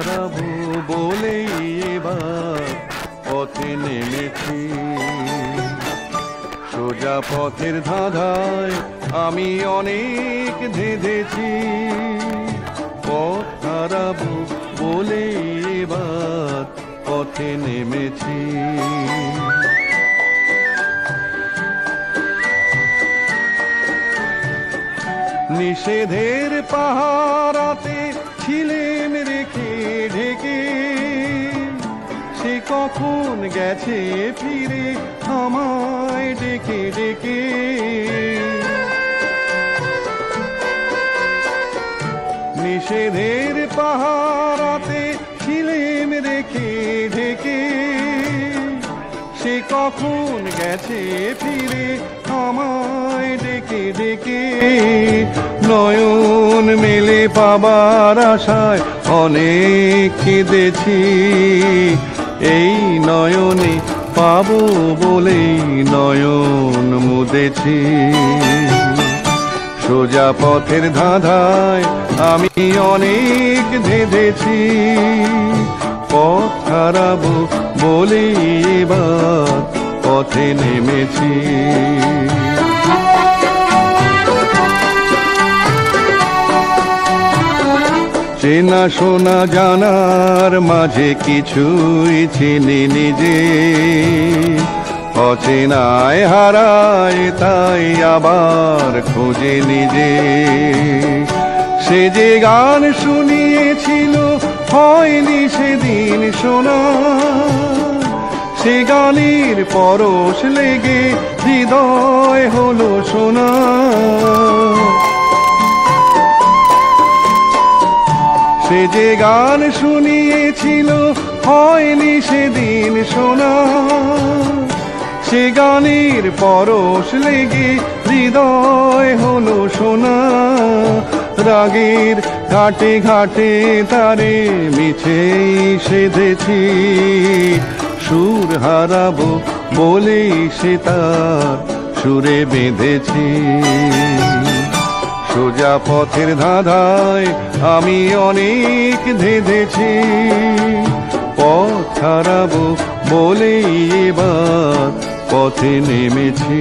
হারাবো বলেই এবার পথে নেমেছি। সোজা পথের ধাঁধায় আমি অনেক ধেঁধেছি, পথ হারাবো বলেই এবার পথে নেমেছি। নিষেধের পাহারাতে ছিলেন রেখে ঢেকে, সে কখন গেছে ফিরে আমায় ডেকে ডেকে। নিষেধের পাহারাতে ছিলেন রেখে ঢেকে, সে কখন গেছে ফিরে আমায় ডেকে ডেকে। নয়ন মেলে পাবার আশায় অনেক কেঁদেছি, এই নয়নে পাবো বলেই নয়ন মুদেছি। সোজা পথের ধাঁধায় আমি অনেক ধেঁধেছি, পথ হারাবো বলেই এবার পথে নেমেছি। চেনা শোনা জানার মাঝে কিছুই চিনি নিজে, অচেনায় হারায় তাই আবার খোঁজে নিজে। সে যে গান শুনিয়েছিল হয়নি সেদিন শোনা, সে গানের পরশ লেগে হৃদয় হলো সোনা। সে যে গান শুনিয়েছিল হয়নি সেদিন শোনা, সে গানের পরশ লেগে হৃদয় হলো সোনা। রাগের ঘাটে ঘাটে তারে মিছেই সেধেছি, সুর হারাবো বলেই সে তার সুরে বেঁধেছি। সোজা পথের ধাঁধায় আমি অনেক ধেঁধেছি, পথ হারাবো বলেই এবার পথে নেমেছি।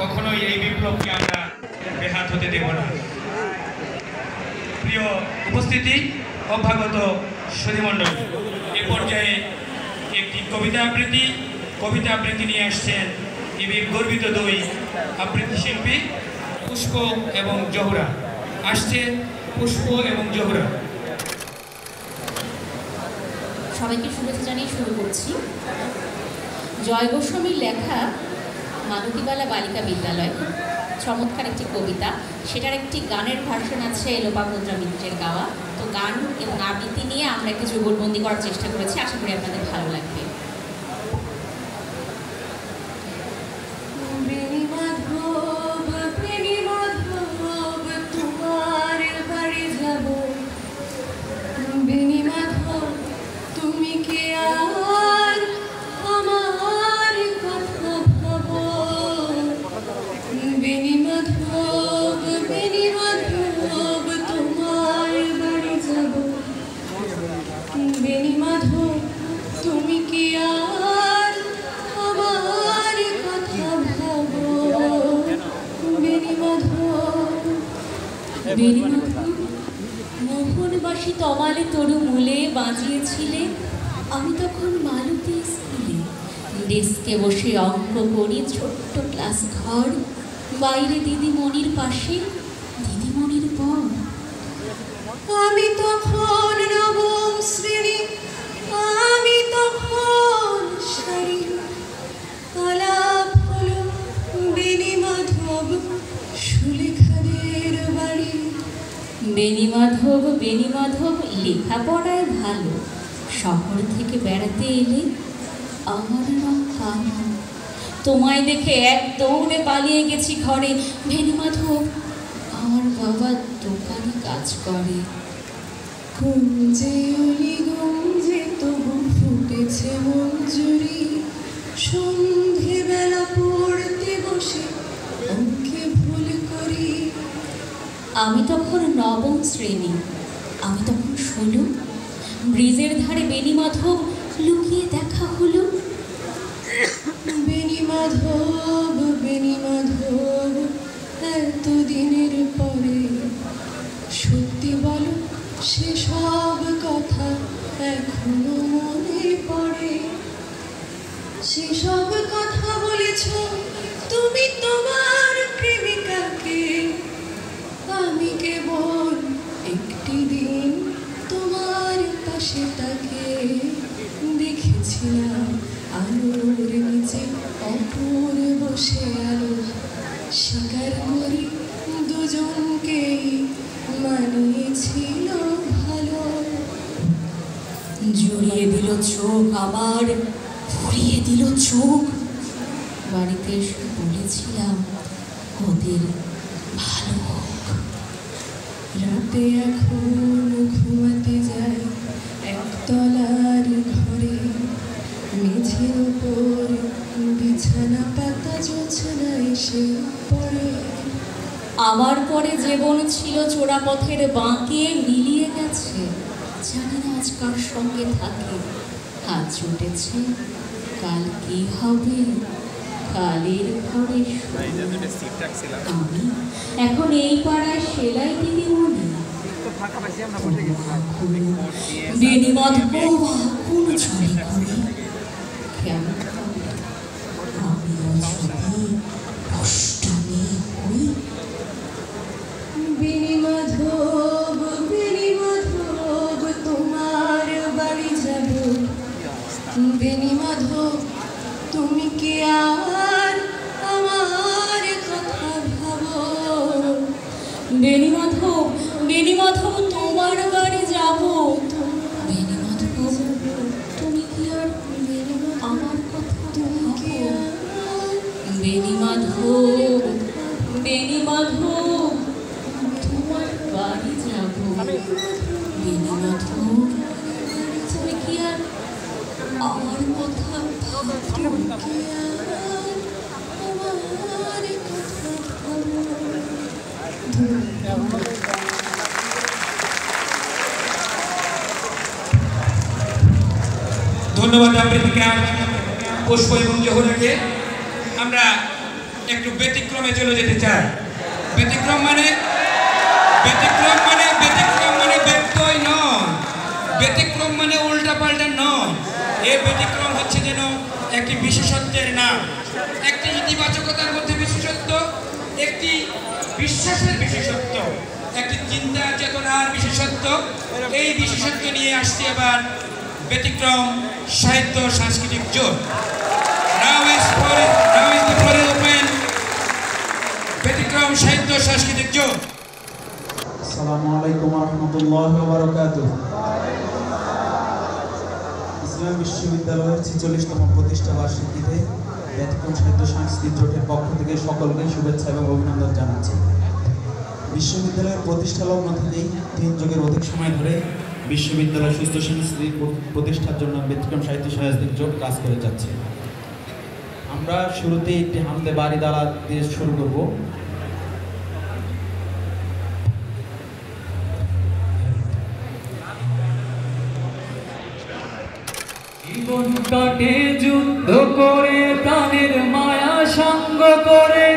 কখনোই এই বিপ্লবকে আমরা বেহাত হতে দেব না। প্রিয় উপস্থিতি, অভ্যাগত সুধীমণ্ডল, এ পর্যায়ে একটি কবিতা আবৃত্তি নিয়ে আসছেন ইবির গর্বিত দুই আবৃত্তি শিল্পী পুষ্প এবং জহুরা। আসছে পুষ্প এবং জহুরা। সবাইকে শুভেচ্ছা জানিয়ে শুরু করছি। জয় গোস্বামীর লেখা মাধবীবালা বালিকা বিদ্যালয়। চমৎকার একটি কবিতা, সেটার একটি গানের ভার্সন আছে লোপামুদ্রা মিত্রের গাওয়া। তো গান এবং আবৃত্তি নিয়ে আমরা একটি যুগলবন্দি করার চেষ্টা করেছি, আশা করি আপনাদের ভালো লাগবে। তুমি কি আর আমার কথা ভাবো? বেনি মাধব তোমার বাড়ি যাব। বেনি মাধব তুমি কি আর আমার কথা ভাবো? বেনি মাধব মোহনবাসী তমালে তরু মূলে বাজিয়েছিলে, আমি তখন মালতী স্কুলে ডেস্কে বসে অঙ্ক করি, ছোট্ট ক্লাস ঘর, বাইরে দিদিমণির পাশে দিদিমণির পর। আমি তখন নবম শ্রেণী, আমি তখন সারি, আলাপ হলো বেনি মাধব সুলেখাদের বাড়ি। বেনি মাধব লেখাপড়ায় ভালো, শহর থেকে বেড়াতে এলে আমার রং কালো। তোমায় দেখে এক দৌড়ে পালিয়ে গেছি ঘরে। বেনি মাধব আমার বাবা দোকানে কাজ করে। কুঞ্জে অলি গঞ্জে তবু ফুটেছে মঞ্জুরি, সন্ধেবেলা পড়তে বসে অঙ্কে ভুল করি। আমি তখন নবম শ্রেণী, আমি তখন 16, ব্রিজের ধারে বেনি মাধব লুকিয়ে দেখা হলো। বেনি মাধব এতদিনের পরে সত্যি বলো, সেসব কথা এখনো মনে পড়ে? সেসব কথা বলেছ তুমি তোমার প্রেমিকাকে, আমি কেবল একটি দিন তোমার পাশে তাকে দেখেছিলাম আলোর নিচে অপর বসে আলো। স্বীকার করি দুজনকেই মানিয়েছিল ভালো। জড়িয়ে দিল চোখ, আবার ফুরিয়ে দিল চোখ। বাড়িতে এসে বলেছিলাম ওদের ভালো হোক। রাতে এখন ঘুমাতে যাই একতলার ঘরে, মেঝের ওপর বিছানা পাতা জোছনা এসে পড়ে। আমার পরে জীবন ছিল চোরাপথের বাঁকে, মিলিয়ে গেছে, জানি না আজ কার সঙ্গে থাকে। হাত ছুটেছে, কাল কি হবে, কালের ঘরে আমি এখন এই পাড়ায় সেলাই দিদিমণি। বেনি মাধব কোন ছড়ি করে কেমন আমি যদি অষ্টমী হই। বেনি মাধব তোমার বাড়ি যাব। বেনি মাধব তুমি কি আর আমার কথা ভাবো? বেনি মাধব তোমার বাড়ি যাব। বেনি মাধব তুমি কি আর আমার কথা ভাবো? বেনি মাধব তোমার বাড়ি যাব। বেনি মাধব তুমি কি আর আমার কথা ভাবো? ধন্যবাদ আবৃত্তিকে পুষ্প এবং জহুরাকে। আমরা একটু ব্যতিক্রমে চলে যেতে চাই। ব্যতিক্রম মানে ব্যত্যয় নয়, ব্যতিক্রম মানে উল্টা পাল্টা নয়। এই ব্যতিক্রম হচ্ছে যেন একটি বিশেষত্বের নাম, একটি ইতিবাচকতার মধ্যে বিশেষত্ব, একটি বিশ্বাসের বিশেষত্ব, একটি চিন্তা চেতনার বিশেষত্ব। এই বিশেষত্ব নিয়ে আসছে এবার ব্যতিক্রম সাহিত্য সাংস্কৃতিক জোট। Now is the floor is open. ব্যতিক্রম ব্যতিক্রম সাহিত্য সাংস্কৃতিক জোট। আসসালামু আলাইকুম ওয়া রাহমাতুল্লাহি ওয়া বারাকাতুহু। ইসলাম বিশ্ববিদ্যালয়ের 46তম প্রতিষ্ঠা বার্ষিকীতে ব্যতিক্রম সাহিত্য সাংস্কৃতিক জোটের পক্ষ থেকে সকলকে শুভেচ্ছা এবং অভিনন্দন জানাচ্ছি। বিশ্ববিদ্যালয়ের প্রতিষ্ঠা লগ্ন থেকেই 3 যুগের অধিক সময় ধরে বিশ্ববিদ্যালয় সুস্থ সংস্কৃতি প্রতিষ্ঠার জন্য ব্যতিক্রম সাহিত্য সাংস্কৃতিক জোট কাজ করে যাচ্ছে। আমরা শুরুতেই একটি হামদে বাড়ি দ্বারা দিয়ে শুরু করব। জীবন কাটে যুদ্ধ করে, প্রাণের মায়া সঙ্গ করে,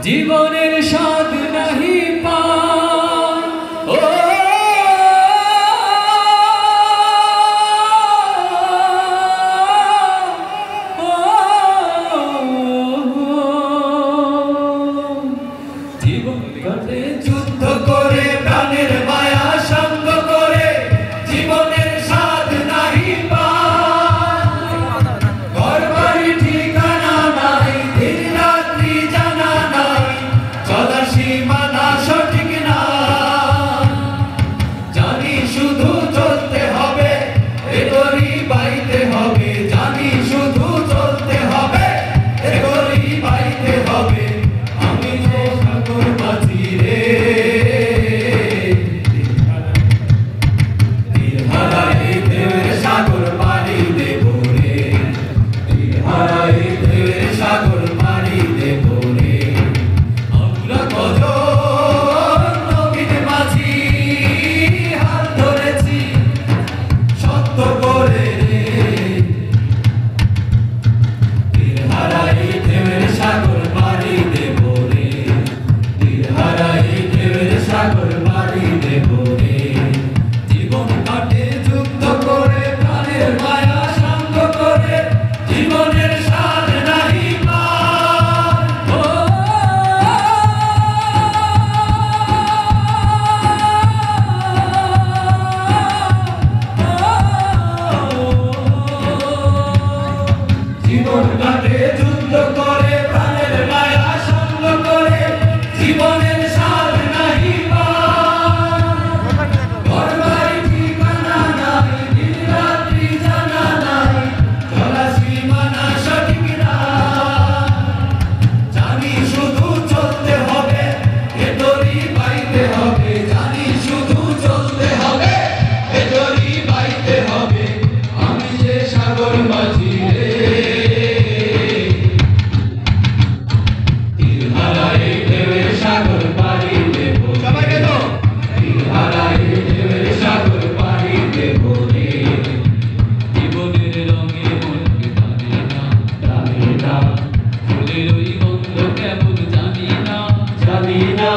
জীবনের স্বাদ নাহি পায়। ও জীবন কাটে যুদ্ধ করে, প্রাণের মায়া সঙ্গ করে, জীবনের স্বাদ নাহি পায়। ঘর বাড়ি ঠিকানা নাই, দিন রাত্রি জানা নাই, চলার সীমানা সঠিক না। জানি শুধু চলতে হবে, এগোরি বাইতে হবে, জানি শুধু চলতে হবে, এগোরি বাইতে হবে। আমি যে ঠাকুর মাঝি রে, হারাই ঢেউয়ের সাগর পাড়ি দেব রে, হারাই ঢেউয়ের সাগর পাড়ি দেব রে। আমরা কজন নবীর মাঝি হাত ধরেছি সত্য করে রে, হারাই ঢেউয়ের সাগর পাড়ি দেব রে, হারাই ঢেউয়ের সাগর পাড়ি দেব রে। জীবন কাটে যুদ্ধ করে, প্রাণের মায়া সঙ্গ করে, জীবনের স্বাদ নাহি পায়। ও জীবন কাটে যুদ্ধ করে, প্রাণের মায়া সঙ্গ করে, জীবনের স্বাদ নাহি পায়। ঘর বাড়ি ঠিকানা নাই, দিন রাত্রি জানা নাই, চলা সীমানা সঠিক না। জানি শুধু চলতে হবে, ভেতরি বাইতে হবে, জানি শুধু চলতে হবে, ভেতরি বাইতে হবে। আমি যে সাগর মাঝি রে, হারাই ঢেউয়ের সাগর পাড়ি দেব, হারাই ঢেউয়ের সাগর পাড়ি দেব রে। জীবনের রঙে মনকে টানে না, টানে না, ফুলের ওই গন্ধ কেমন জানি না, জানি না।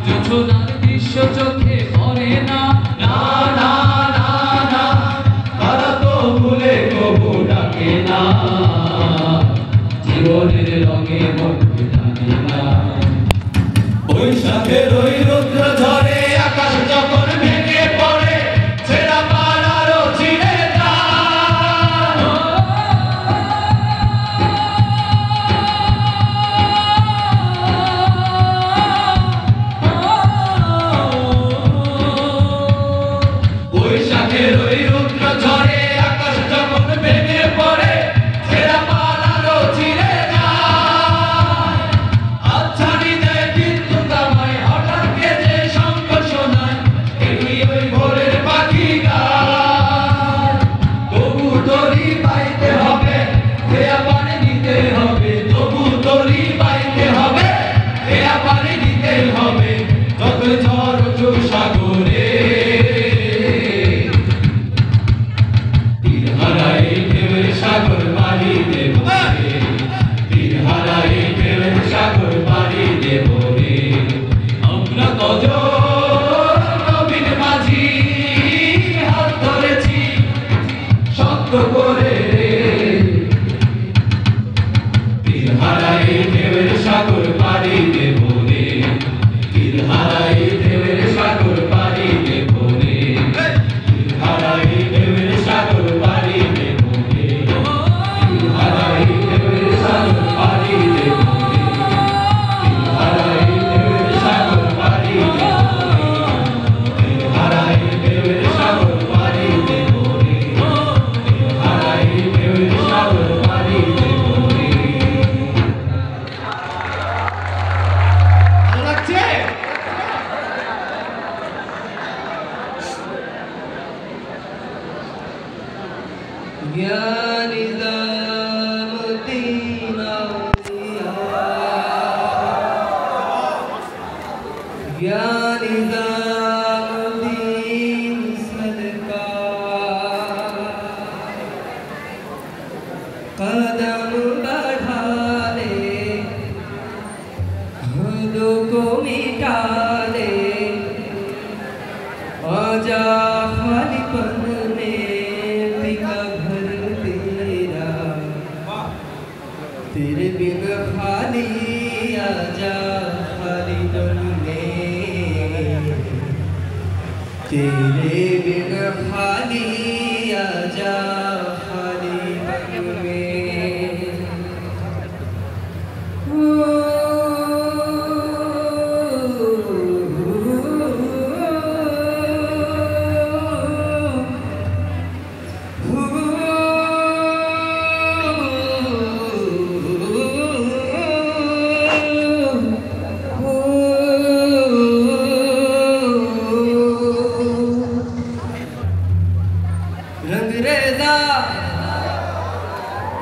জোছনার দৃশ্য চোখে পড়ে না, না না না না, তারা তো ভুলে কবু ডাকে না। জীবনের রঙে মনকে টানে না। বৈশাখের ওই রৌদ্র ঝরে, আকাশ যখন ভেঙে পড়ে, ছেঁড়া পাড়ারও ছিঁড়ে যায়। या निज़ामुद्दीन औलिया या निज़ामुद्दीन सदका कदम बढ़ा ले हदों को मिटा ले आजा खालीपन में बिका घर तेरा तेरे बिन खाली आजा खालीपन में तेरे बिन खाली आजा खालीपन में रंगरेज़ा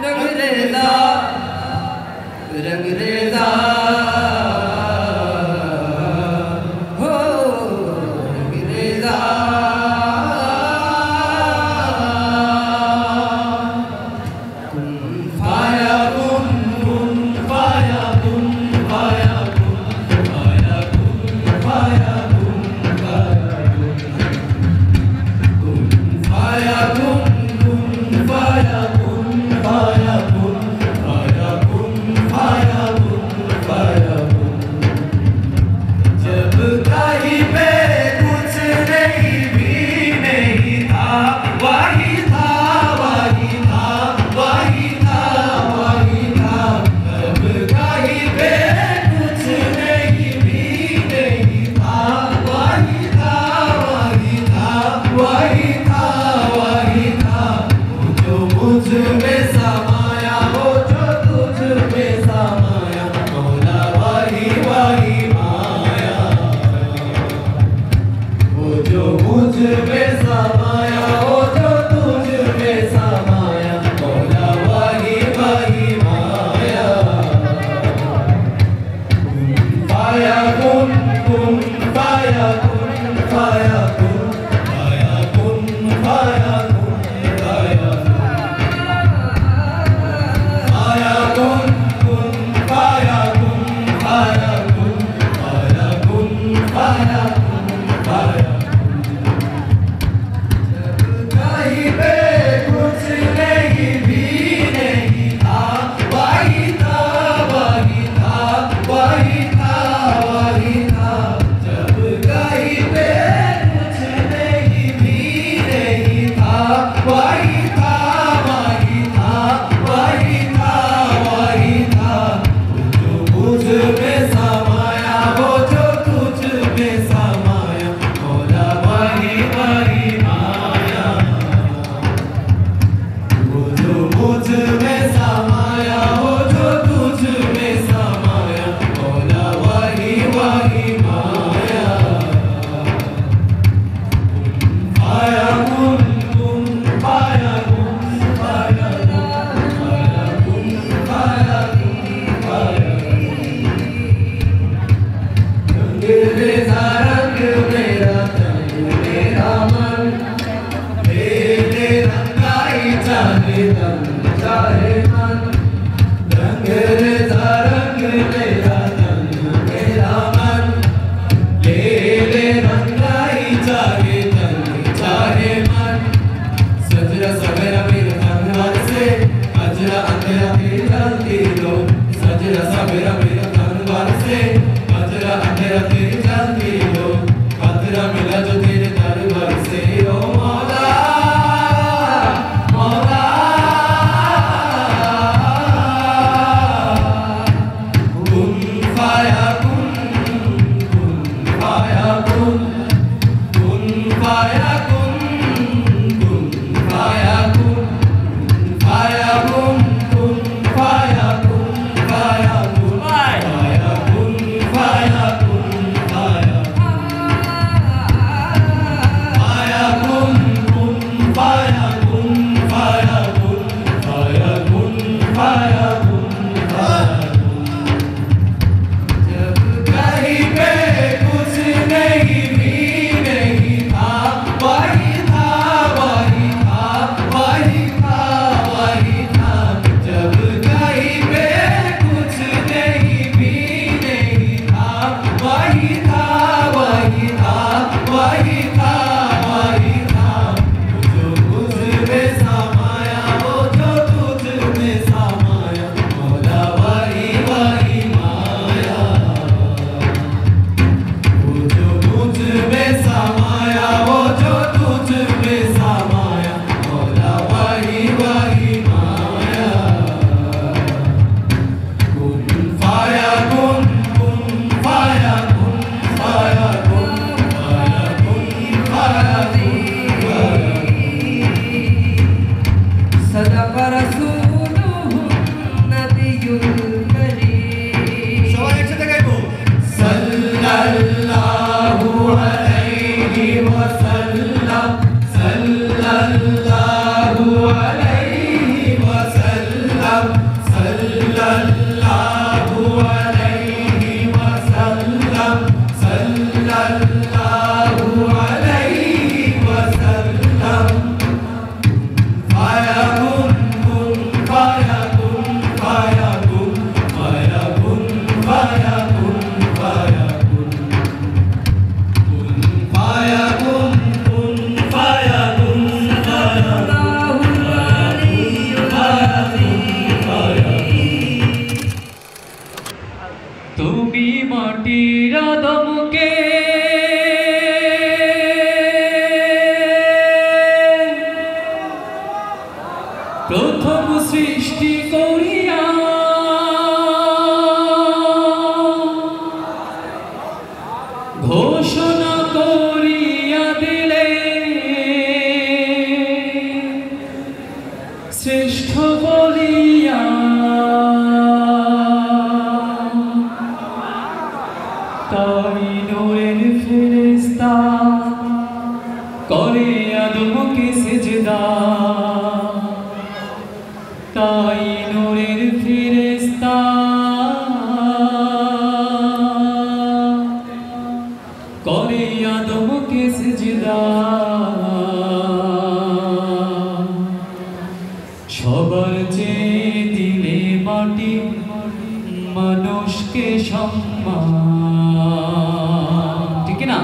रंगरेज़ा रंगरेज़ा हो रंगरेज़ा कुन फायाकुन कुन फायाकुन फायाकुन फायाकुन फायाकुन फायाकुन जब कहीं पे कुछ नहीं भी नहीं था वही था वही था वही था वही था जब कहीं पे कुछ नहीं भी नहीं था वही था वही था वही था वही था जो मुझ में समाया वो जो तुझ में समाया मौला वही वही माया वो जो मुझ में समाया वो जो तुझ में समाया मौला वही वही माया पाया कुन पाया कुन पाया कुन पाया कुन पाया कुन पाया कुन पाया कुन पाया कुन पाया कुन पाया कुन पाया जब कहीं पे कुछ नहीं भी नहीं था वही था वही था वही था वही था जब कहीं पे कुछ नहीं भी नहीं था वही था वही था वही था वही था जो मुझ में समाया वो जो तुझ में समाया मौला वही वही माया वो जो मुझ में समाया वो जो तुझ में समाया मौला वही वही माया पाया कुन पाया कुन पाया कुन पाया रंगरेज़ा रंग मेरा तन मेरा मन तेरे रंगाई चाहे तन चाहे मन रंगरेज़ा रंग मेरा तन मेरा मन तेरे रंगाई चाहे तन चाहे मन सजरा सवेरा मेरे तन से अजरा अंधेरा तेरी जलती लो सजरा सवेरा मेरे तन से अजरा अंधेरा तेरी जलती लो पतरा मिला जो तेरे दरबार से ओ मौला मौला कुन फाया कुन फाया कुन फाया कुन फाया कुन फाया कुन फाया कुन फाया कुन फाया कुन फाया कुन फाया फाया कुन फाया कुन फाया कुन صدق رسوله النبي الكريم সবাই একসাথে গাইবো সাল্লাল্লাহু আলাইহি ওয়াসাল্লাম সাল্লাল্লাহু আলাইহি ওয়াসাল্লাম সাল্লাল্লাহু আলাইহি ওয়াসাল্লাম সাল্লাল্লাহু আলাইহি ওয়াসাল্লাম ফায়াকুন কুন ফায়াকুন ফায়াকুন ফায়াকুন ফায়াকুন ফায়াকুন কুন ফায়াকুন কুন ফায়াকুন ফায়াকুন তুমি মাটির আদমকে প্রথম সৃষ্টি করিয়া ঘোষণা করিয়া দিলে শ্রেষ্ঠ বলিয়া তাই নূরের ফেরেশতা করে আদমকে সিজদা তাই নূরের ফেরেশতা করে আদমকে সিজদা সবার চেয়ে দিলে মাটি মানুষকে সম্মান ঠিক না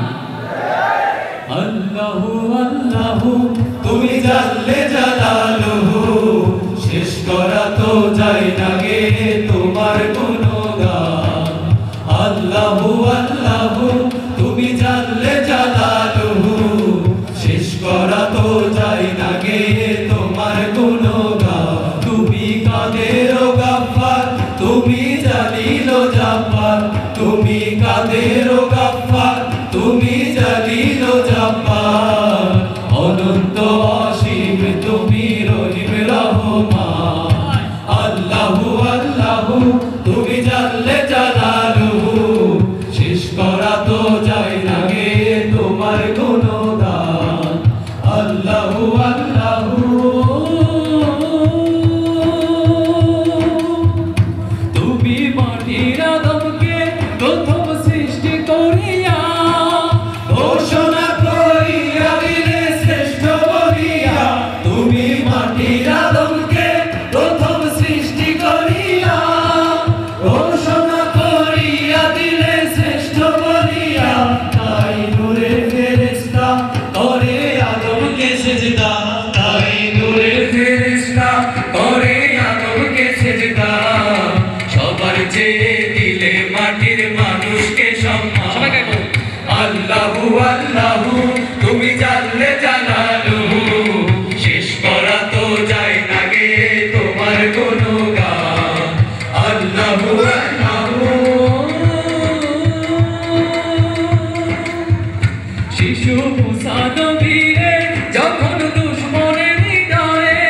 আল্লাহু আল্লাহু তুমি জানলে জালালুহু শেষ করা তো যায় না গে তোমার গুণগান আল্লাহু আল্লাহু তুমি জানলে জালালুহু শেষ করা তো যায় না গে তোমার গুণগান তুমি কাদের গাফফার তুমি জালিল জাব্বার তুমি কাদের গাফফার তুমি জালিল জাব্বার অনন্ত অসীম তুমি রহিম রহমান আল্লাহু আল্লাহু তুমি জানলে জালালুহু শেষ করা তো যায় না গে তোমার গুণগান আল্লাহু আল্লাহু তুমি মাটির আদমকে প্রথম সৃষ্টি করিয়া ঘোষণা করিয়া দিলে শ্রেষ্ঠ বলিয়া তুমি মাটির আদমকে প্রথম সৃষ্টি করিয়া ঘোষণা করিয়া দিলে শ্রেষ্ঠ বলিয়া তাই নূরের ফেরেশতা করে আদমকে সিজদা তাই নূরের ফেরেশতা করে আদমকে সিজদা সবার চেয়ে দিলে মাটির মানুষকে সম্মান সবাই গাইবো আল্লাহু আল্লাহু তুমি জানলে জালালুহু শেষ করা তো যায় না গে তোমার গুণগান আল্লাহু আল্লাহু শিশু মুসা নবীরে যখন দুশমনের হৃদয়ে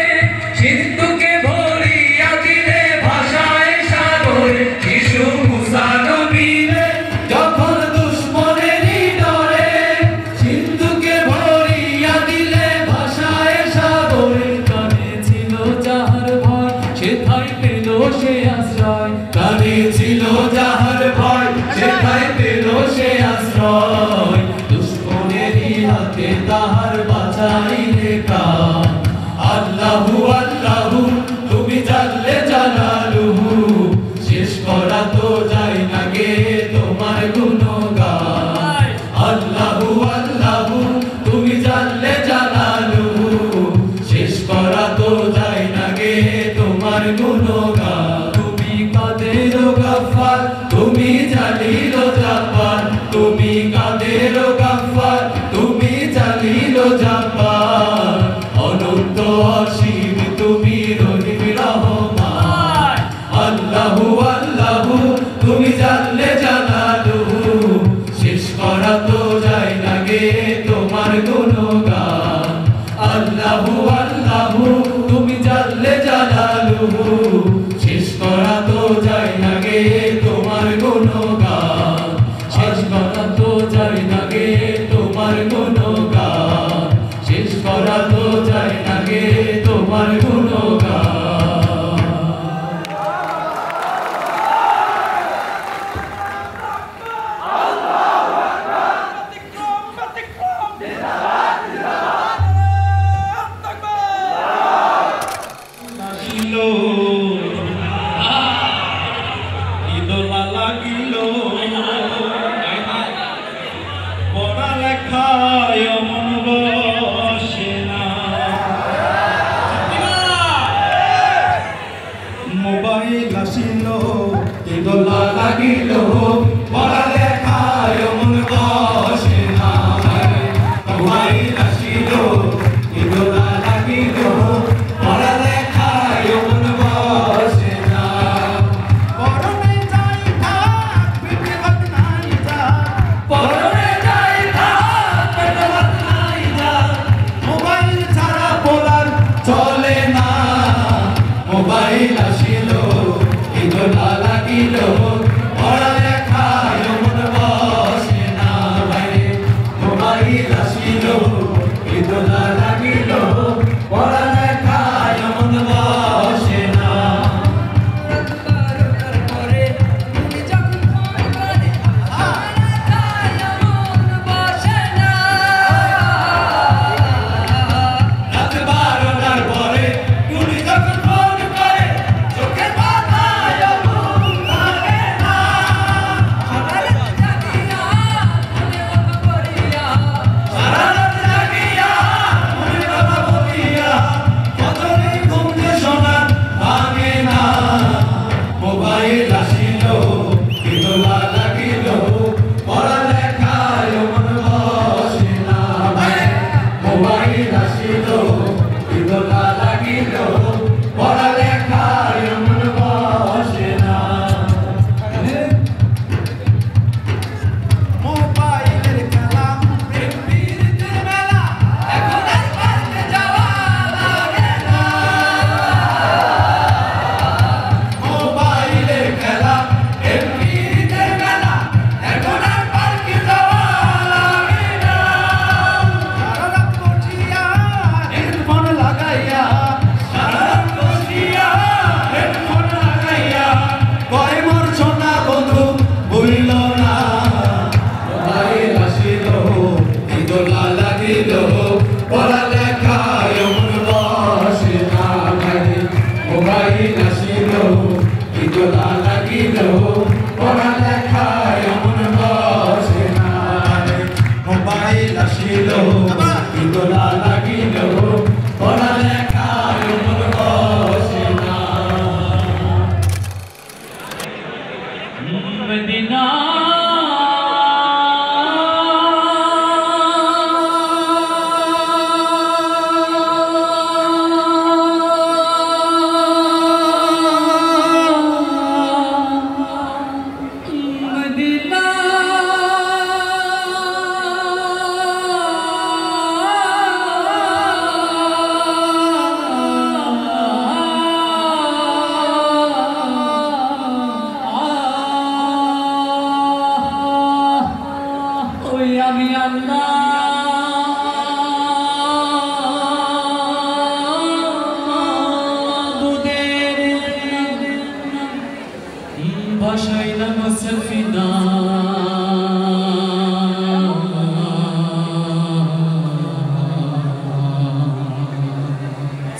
সিন্ধুকে ভরিয়া দিলে ভাষায় সাগরে শিশু মুসা নবীরে যখন দুশমনের হৃদয়ে সিন্ধুকে ভরিয়া দিলে ভাষায় সাগরে কানে ছিল যাহার ভয় সেথায় পেল সে আশ্রয় কানে ছিল যাহার ভয় সেথায় পেল সে আশ্রয় দুশমনেরই হাতে তাহার বাঁচাইলে প্রাণ আল্লাহু আল্লাহু তুমি জানলে জালালুহু শেষ করা তো যায় না গে তোমার গুণগান আল্লাহু আল্লাহু তুমি জানলে জালালুহু শেষ করা তো যায় না গে তোমার গুণগান তুমি কাদের গাফফার তুমি জালিল জাব্বার তুমি কাদের গাফফার তুমি জালিল জাব্বার অনন্ত অসীম তুমি ইদোলা লাগিল পড়ালেখায় মন বসে না, মোবাইল আসিল ইদোলা লাগিল পড়ালেখায় মন বসে না, মোবাইল আসিল ইদোলা লাগিল পড়ালেখায় মন বসে না, পরনে যাই থাক পেটে ভাত নাই যা, পরনে যাই থাক পেটে ভাত নাই যা, মোবাইল ছাড়া বলার চলে না, মোবাইল আসিল ইদোলা লাগিল পড়ালেখায় মন বসে না, মোবাইল আসিল ইদোলা লাগিল পড়ালেখায় মন বসে না। রাত 12টার পরে টুনি যখন ফোন করে চোখের পাতায় ঘুম থাকে না, সারা রাত জাগিয়া মনে কথা বলিয়া কতদিন ঘুম যে শোনার ভাঙে না, মোবাইল আসিল ইদোলা লাগিল পড়ালেখায় মন বসে না, মোবাইল আসিল ইদোলা লাগিল পড়ালেখায় মন বসে না, মোবাইলের খেলা প্রেম প্রীতির মেলা এখন আর পারতে যাওয়া লাগে না, মোবাইলের খেলা প্রেম প্রীতির মেলা এখন আর পারতে যাওয়া লাগে না, সারা রাত বসিয়া হেডফোন লাগাইয়া, সারা রাত বসিয়া হেডফোন লাগাইয়া কয় মোর সোনা বন্ধু ভুলিল না, মোবাইল আসিল ইদোলা লাগিল পড়ালেখায় মন বসে না, মোবাইল আসিল ইদোলা লাগিল পড়ালেখায় মন বসে না, মোবাইল আসিল ইদোলা লাগিল পড়ালেখায় মন বসে না। মদিনা ওই আমি আল্লাহ দুদের ভাসাইলাম সফিনা,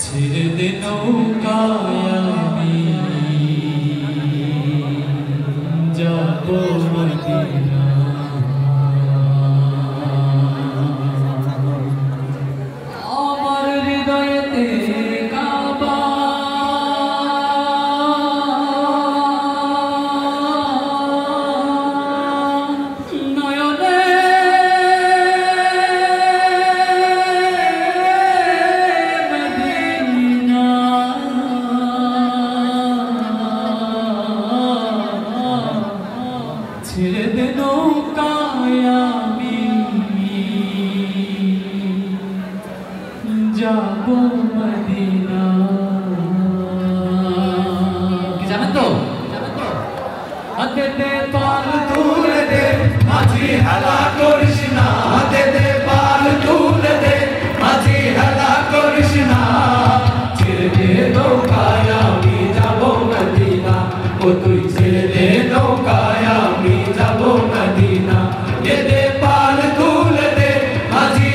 ছেড়ে দে নৌকায় আমি যাব মদিনা, আমার হৃদয়েতে কাবা নয়নে মদিনা, ছেড়ে দে নৌকায় আমি যাব মদিনা। কি জানেন তো? হাতে দে পাল তুলে দে মাঝি হেলা করিস না, হাতে দে পাল তুলে দে মাঝি হেলা করিস না, ছেড়ে দে নৌকায় আমি যাব মদিনা, ও তুই ছেড়ে দে নৌকায় আমি যাব মদিনা, দে দে পাল তুলে দে মাঝি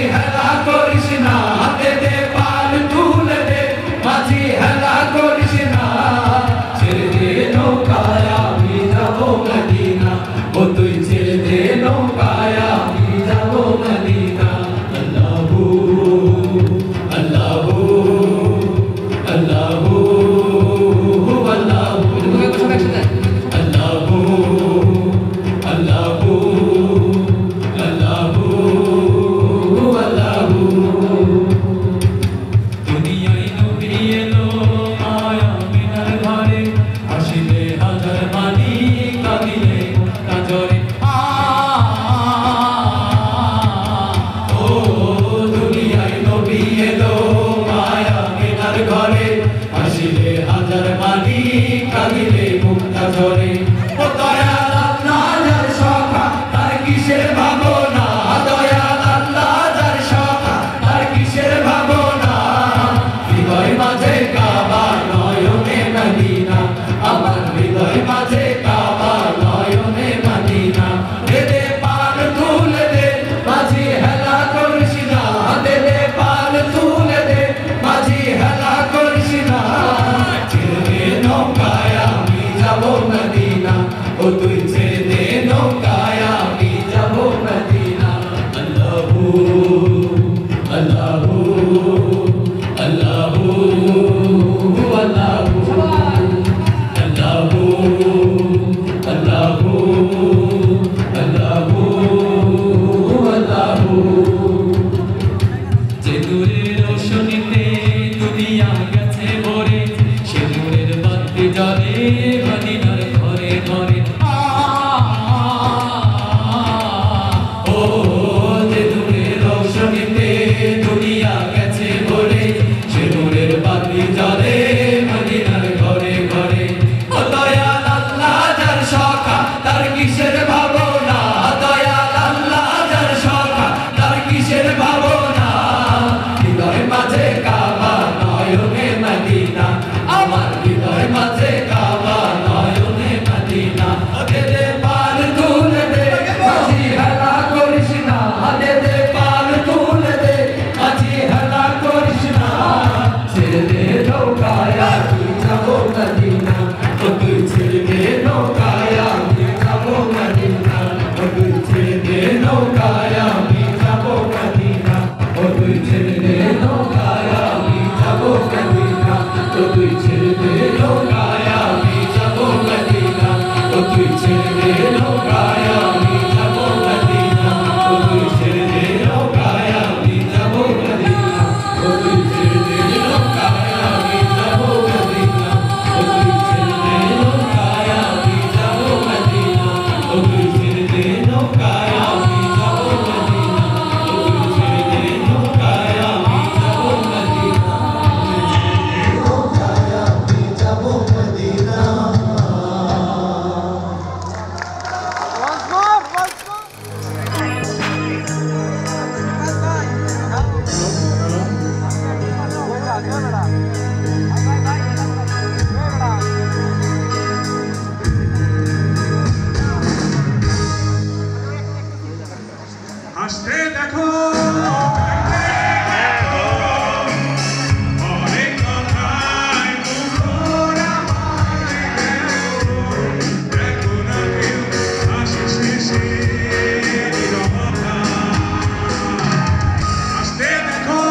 তুই ছেড়ে দে নৌকায় আমি যাবো মদিনা ও তুই ছেড়ে দে নৌকায় আমি যাবো মদিনা ও তুই ছেড়ে দে নৌকায় আমি যাবো মদিনা ও তুই ছেড়ে দে নৌকায় আমি যাবো মদিনা ও তুই ছেড়ে দে নৌকায় আমি যাবো মদিনা ও তুই ছেড়ে দে নৌকায় আমি যাবো মদিনা ও তুই ছেড়ে দে নৌকায় আমি যাবো মদিনা ও তুই ছেড়ে দে নৌকায় আমি যাবো মদিনা নৌকায় আমি যাবো মদিনা হাসতে দেখো অনেক কথায় মুখর আমায় দেখো না কেউ হাসি শেষে নীরবতা হাসতে দেখো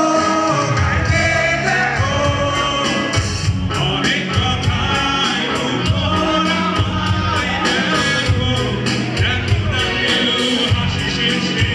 গাইতে দেখো অনেক কথায় মুখর আমায় দেখো না কেউ হাসি শেষে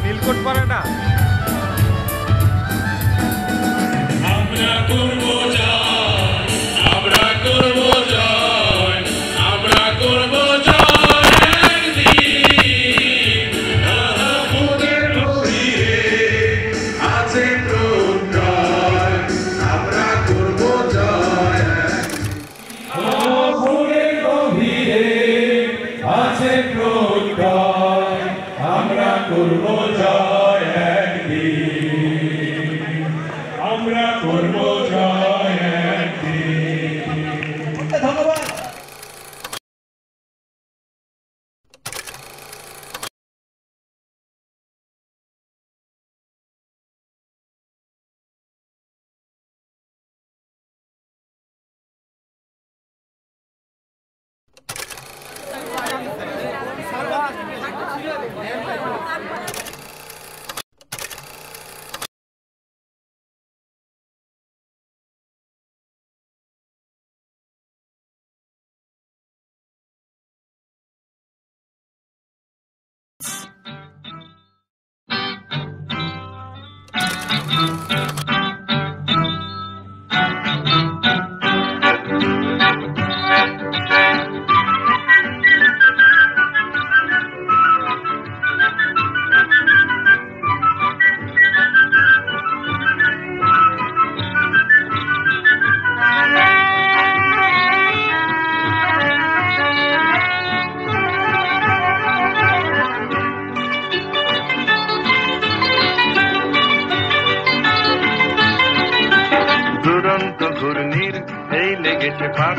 নীলকোট পারে না। আমরা করব জয়, আমরা করব জয়, আমরা করব জয় একদিন। আমাদের গভীরে আছে প্রত্যয়, আমরা করব জয়। আমাদের গভীরে আছে প্রত্যয়, আমরা করব জয় একদিন, আমরা করব জয় একদিন। ধন্যবাদ। দুরন্ত ঘূর্ণির এই লেগেছে পাক,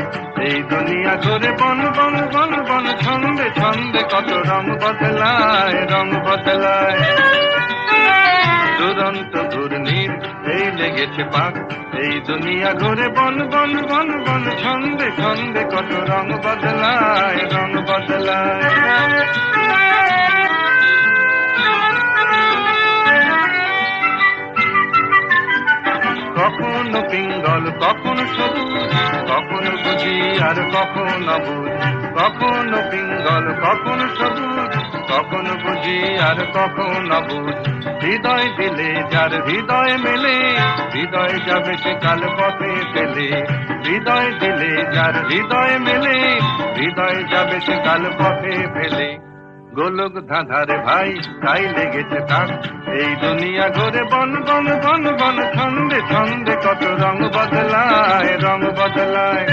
এই দুনিয়া ঘুরে বন বন বন বন, ছন্দে ছন্দে কত রং বদলায়, রং বদলায়। দুরন্ত ঘূর্ণির এই লেগেছে পাক, এই দুনিয়া ঘুরে বন বন বন বন, ছন্দে ছন্দে কত রং বদলায়, রং বদলায়। কখনো পিঙ্গল কখনো সবুজ, কখনো বুঝি আর কখনো অবুঝ, কখনো পিঙ্গল কখনো সবুজ, কখনো বুঝি আর কখনো অবুঝ। হৃদয় দিলে যার হৃদয় মেলে, হৃদয় যাবে সে কাল পথে ফেলে। হৃদয় দিলে যার হৃদয় মেলে, হৃদয় যাবে সে কাল পথে ফেলে। গোলক ধাঁধারে ভাই তাই লেগেছে তাক, এই দুনিয়া ঘুরে বন বন বন বন, ছন্দে ছন্দে কত রং বদলায়, রং বদলায়।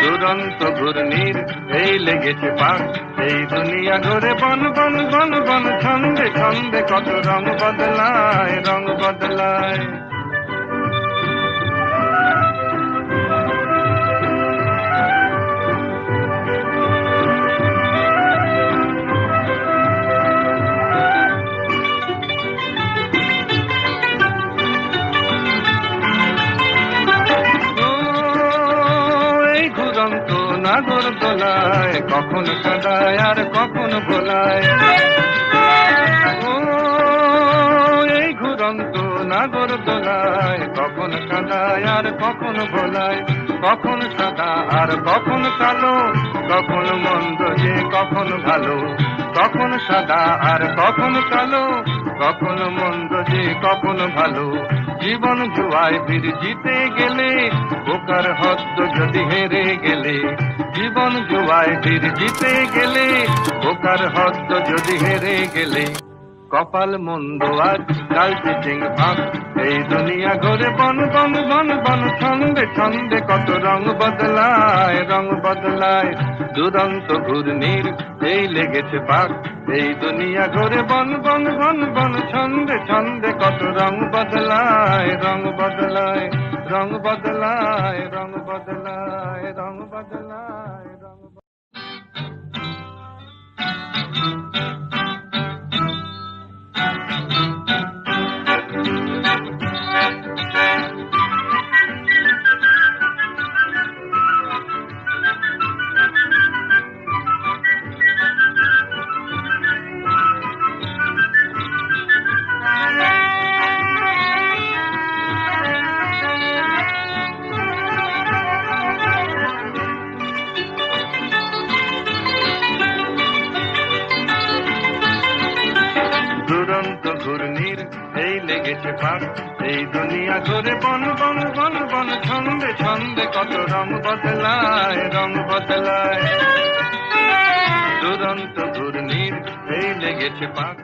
দুরন্ত ঘূর্ণির এই লেগেছে পাক, এই দুনিয়া ঘুরে বন বন বন বন, ছন্দে ছন্দে কত রং বদলায়, রং বদলায়। নাগর দোলায়, কখন কাঁদায় আর কখন ভোলায়। ও এই ঘুরন্ত নাগর দোলায়, কখন কাঁদায় আর কখন ভোলায়। কখন সাদা আর কখন কালো, কখন মন্দ যে কখন ভালো। কখন সাদা আর কখন কালো, কখন মন্দ যে কখন ভালো। জীবন জুয়ায় বীর জিতে গেলে, বোকার হদ্দ যদি হেরে গেলে। জীবন জুয়ায় বীর জিতে গেলে, বোকার হদ্দ যদি হেরে গেলে। কপাল মন্দ আজ কাল চিচিং ভাগ, এই দুনিয়া ঘরে বন বন বন বন। ছন্দে ছন্দে কত রং বদলায়, রং বদলায়। দুরন্ত ঘূর্ণির এই লেগেছে পাক, এই দুনিয়া ঘরে বন বন বন বন। ছন্দে ছন্দে কত রং বদলায়, রং বদলায়, রং বদলায়, রং বদলায়, রং বদলায়, রং দুরন্ত ঘূর্ণির এই লেগেছে পাক, এই দুনিয়া ঘুরে বন বন বন বন। ছন্দে ছন্দে কত রং বদলায়, রং বদলায়। দুরন্ত ঘূর্ণির এই লেগেছে পাক।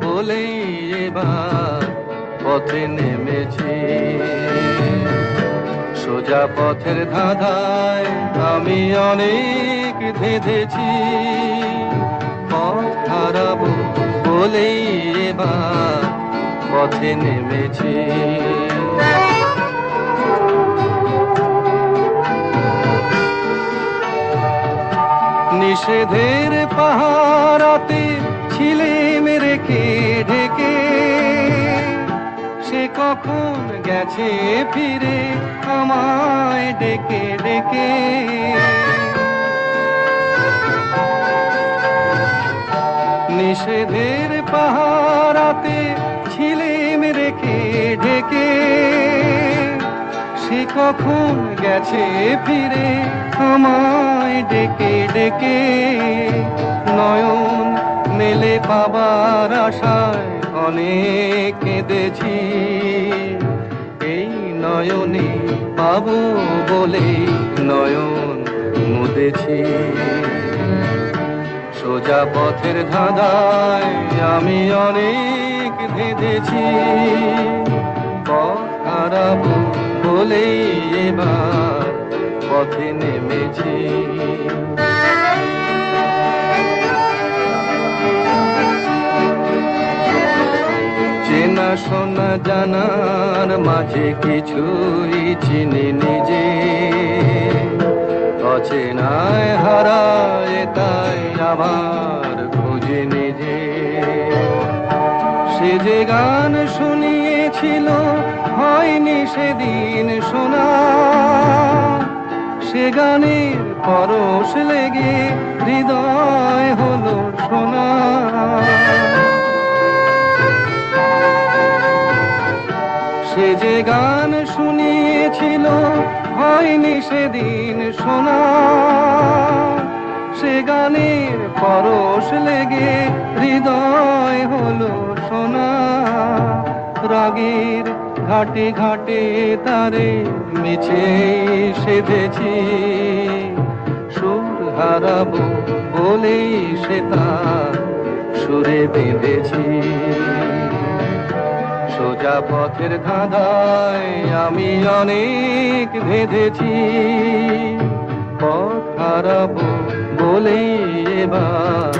বলেই এবার পথে নেমেছি, সোজা পথের ধাঁধায় আমি অনেক ধেঁধেছি। পথ হারাবো বলেই এবার পথে নেমেছি। নিষেধের পাহারাতে ছিলেম রেখে ঢেকে, সে কখন গেছে ফিরে আমায় ডেকে ডেকে। নিষেধের পাহারাতে ছিলেম রেখে ঢেকে, সে কখন গেছে ফিরে আমায় ডেকে ডেকে। নয়ন মেলে পাবার আশায় অনেক কেঁদেছি, এই নয়নে পাবো বলে নয়ন মুদেছি। সোজা পথের ধাঁধায় আমি অনেক ধেঁধেছি, পথ হারাবো বলেই এবার পথে নেমেছি। চেনা শোনা জানার মাঝে কিছুই চিনি নিজে, অচেনায় হারায় তাই আবার খুঁজে নিজে। সে যে গান শুনিয়েছিল হয়নি সেদিন শোনা, সে গানের পরশ লেগে হৃদয় হলো সোনা। সে যে গান শুনিয়েছিল হয়নি সেদিন শোনা, সে গানের পরশ লেগে হৃদয় হলো সোনা। রাগের ঘাটে ঘাটে তারে মিছে সেধেছি, সুর হারাবো বলেই সে তার সুরে বেঁধেছি। সোজা পথের ধাঁধায় আমি অনেক ধেঁধেছি, পথ হারাবো বলেই এবার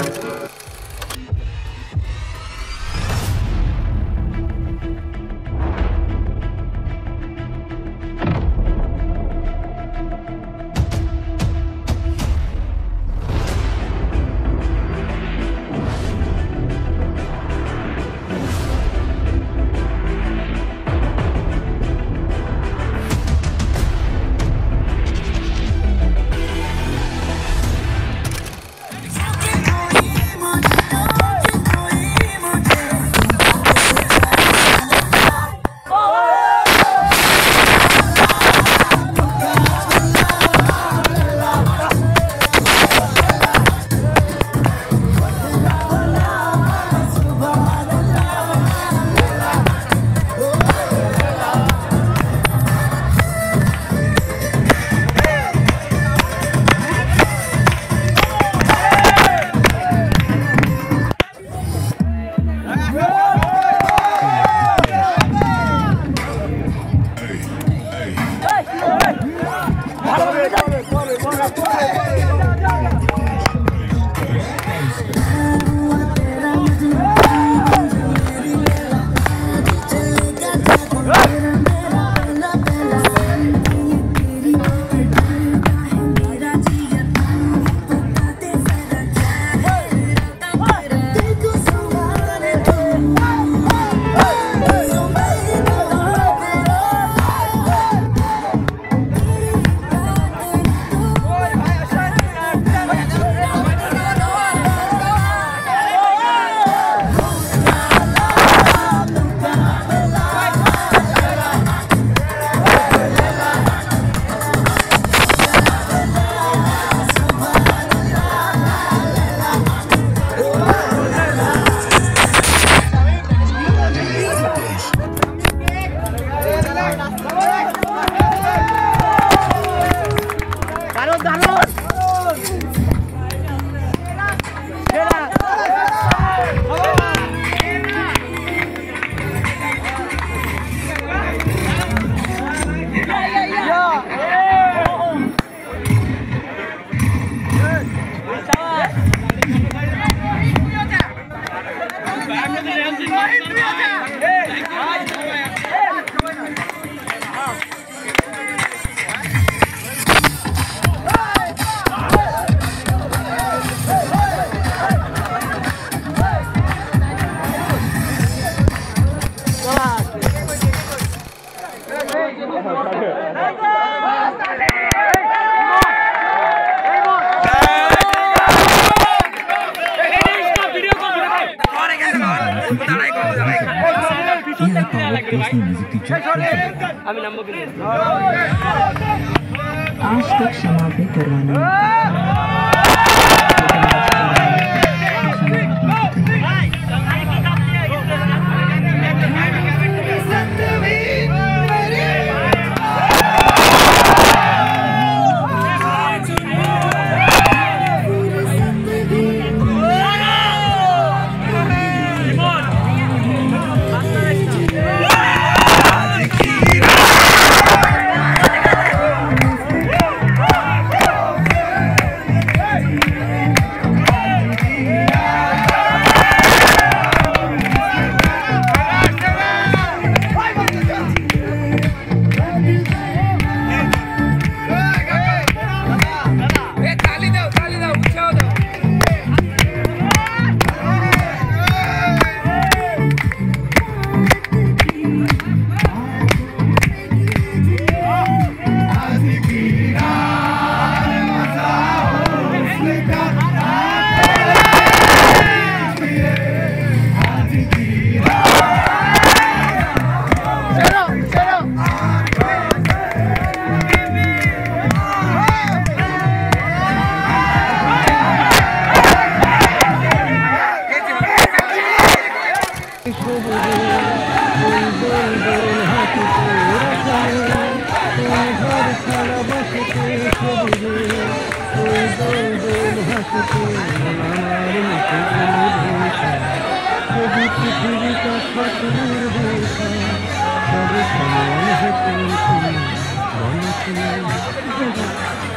आज तक समाप्ति करवाना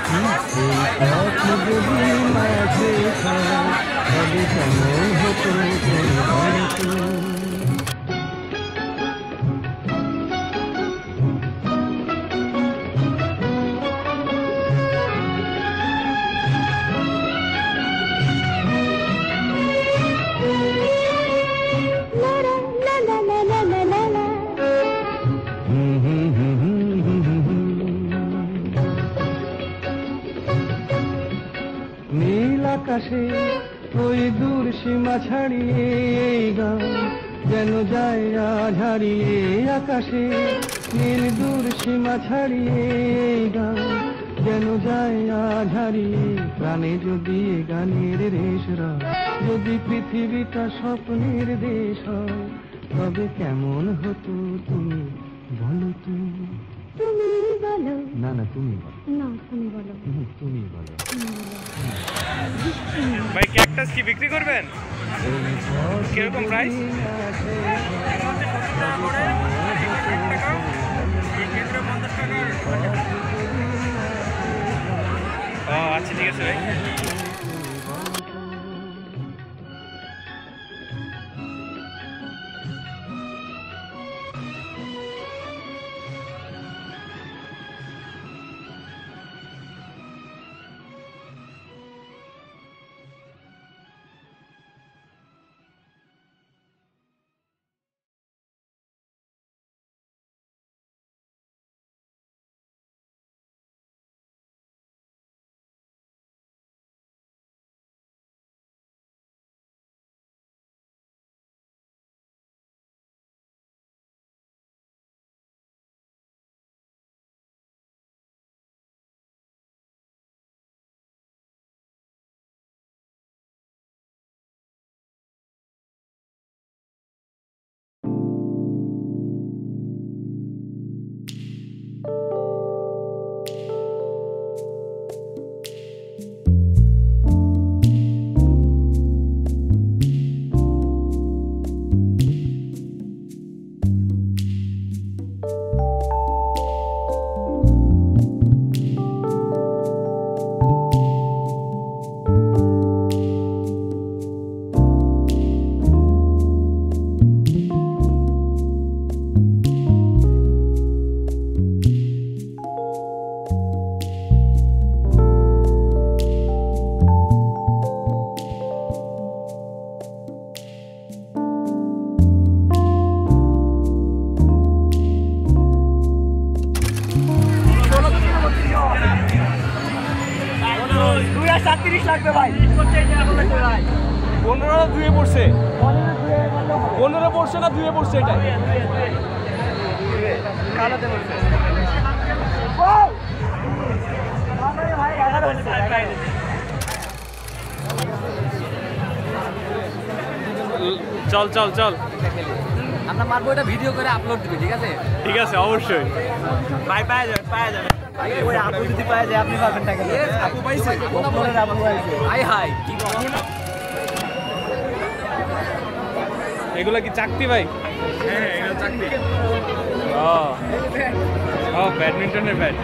Thank you. নীল আকাশে ওই দূর সীমা ছাড়িয়ে এই গান যেন যায় আজ হারিয়ে। আকাশে নীল দূর সীমা ছাড়িয়ে এই গান যেন যায় আজ হারিয়ে। প্রাণে যদি এ গানের রেশ রয়, যদি পৃথিবীটা স্বপ্নের দেশ হয়, তবে কেমন হতো তুমি বলো তুমি। তুমি বলো। না না তুমি বলো। না তুমি বলো। তুমি বলো। ভাই ক্যাকটাস কি বিক্রি করবেন? কিরকম প্রাইস? ও আচ্ছা ঠিক আছে ভাই। লাগবে ভাই 15 দুয়ে পড়ছে 15 পড়ছে না দুয়ে পড়ছে এটা কালাতে পড়ছে ভাই 11 হচ্ছে চল চল চল আমরা মারবো এটা ভিডিও করে আপলোড দিবি ঠিক আছে অবশ্যই ভাই পাওয়া যাবে ওই আপু যদি পাওয়া যায় আপনি পাবেন টাকা আপু পাইছে আপলোডের আপু পাইছে হাই কি বলুন এগুলা কি চাকতি ভাই হ্যাঁ এগুলা চাকতি ও ব্যাডমিন্টনের ব্যাট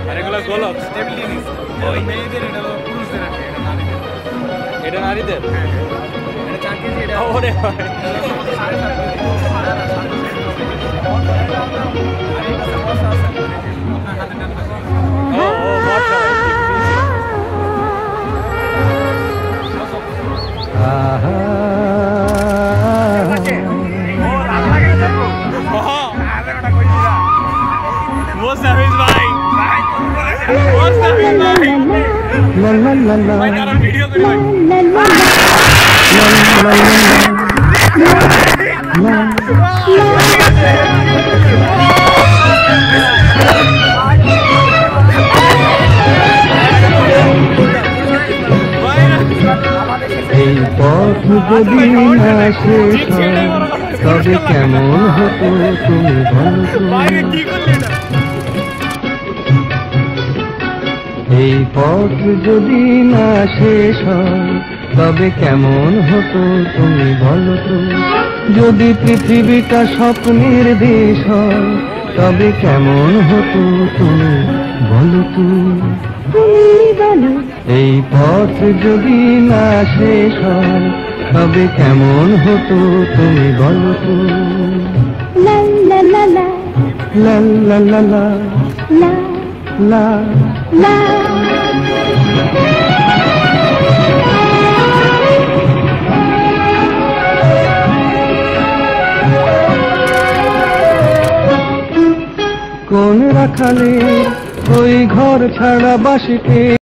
আর এগুলা গোলক টেবিল টেনিস ওই মেয়েদের এটা পুরুষদের আছে এটা নারীদের এটা চাকতি এটা ওরে ভাই এই পথ যদি না শেষ হয় তবে কেমন হতো তুমি বলো এই পথ যদি না শেষ হয় তবে কেমন হতো তুমি বলো তো যদি পৃথিবীটা স্বপ্নের দেশ হয় তবে কেমন হতো তুমি বলো তুমি বলো এই পথ যদি না শেষ হয় তবে কেমন হতো তুমি বলো লা লা লা লা লা লা লা লা লা লা লা কোন রাখালে ওই ঘর ছাড়া বাসিতে